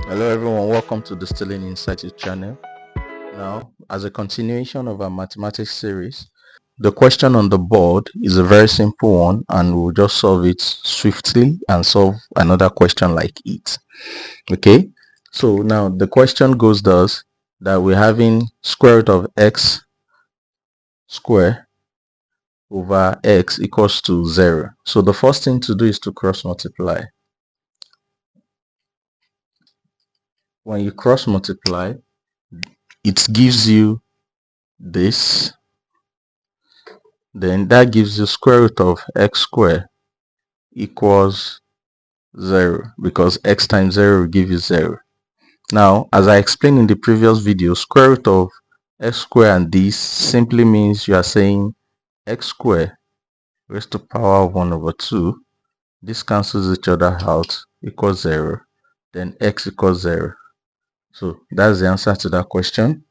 Hello everyone, welcome to Distilling Insights channel. Now, as a continuation of our mathematics series, the question on the board is a very simple one and we'll just solve it swiftly and solve another question like it. Okay, so now the question goes thus, that we're having square root of x square over x equals to 0. So the first thing to do is to cross multiply. When you cross multiply, it gives you this. Then that gives you square root of x squared equals 0, because x times 0 will give you 0. Now, as I explained in the previous video, square root of x squared and this simply means you are saying x squared raised to the power of 1 over 2. This cancels each other out, equals 0. Then x equals 0. So that's the answer to that question.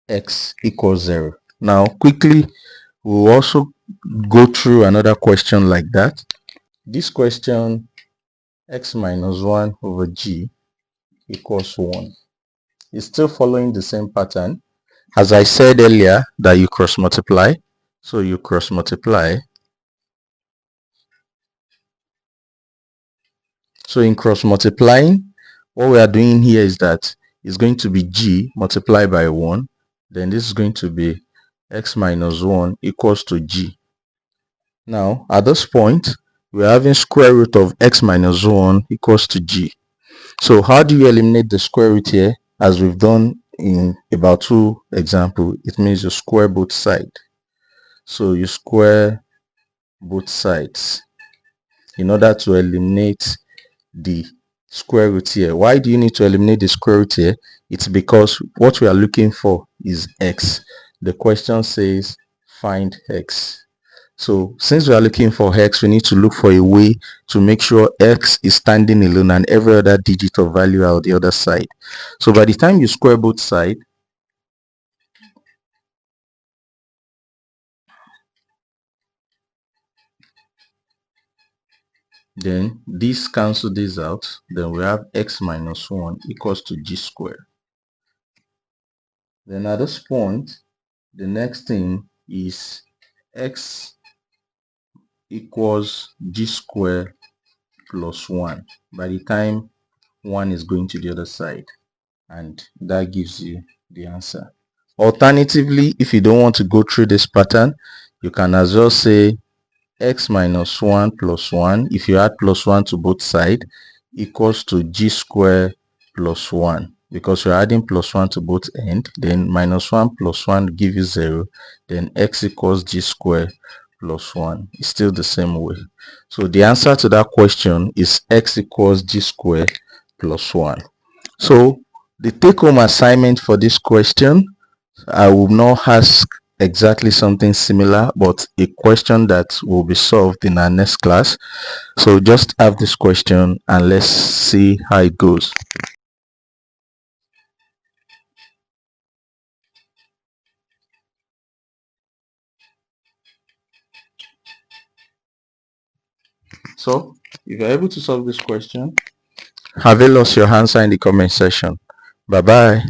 X equals 0. Now, quickly, we'll also go through another question like that. This question, x minus 1 over g equals 1. It's still following the same pattern. As I said earlier, that you cross multiply. So you cross multiply. So in cross multiplying, what we are doing here is that it's going to be g multiplied by 1. Then this is going to be x minus 1 equals to g. Now, at this point, we're having square root of x minus 1 equals to g. So how do you eliminate the square root here? As we've done in about 2 examples, it means you square both sides. So you square both sides in order to eliminate the square root here. Why do you need to eliminate the square root here? It's because what we are looking for is x. The question says find x. So since we are looking for x, we need to look for a way to make sure x is standing alone and every other digit of value are on the other side. So by the time you square both sides, then this cancel this out. Then we have x minus 1 equals to g squared. Then at this point, the next thing is x equals g squared plus 1 by the time 1 is going to the other side, and that gives you the answer. Alternatively, if you don't want to go through this pattern, you can as well say x minus 1 plus 1, if you add plus 1 to both sides, equals to g squared plus 1, because you're adding plus 1 to both ends. Then minus 1 plus 1 give you 0. Then x equals g squared plus 1. It's still the same way. So the answer to that question is x equals g squared plus 1. So the take-home assignment for this question, I will not ask exactly something similar, but a question that will be solved in our next class. So just have this question and let's see how it goes. So if you're able to solve this question, have a lost your answer in the comment section. Bye bye.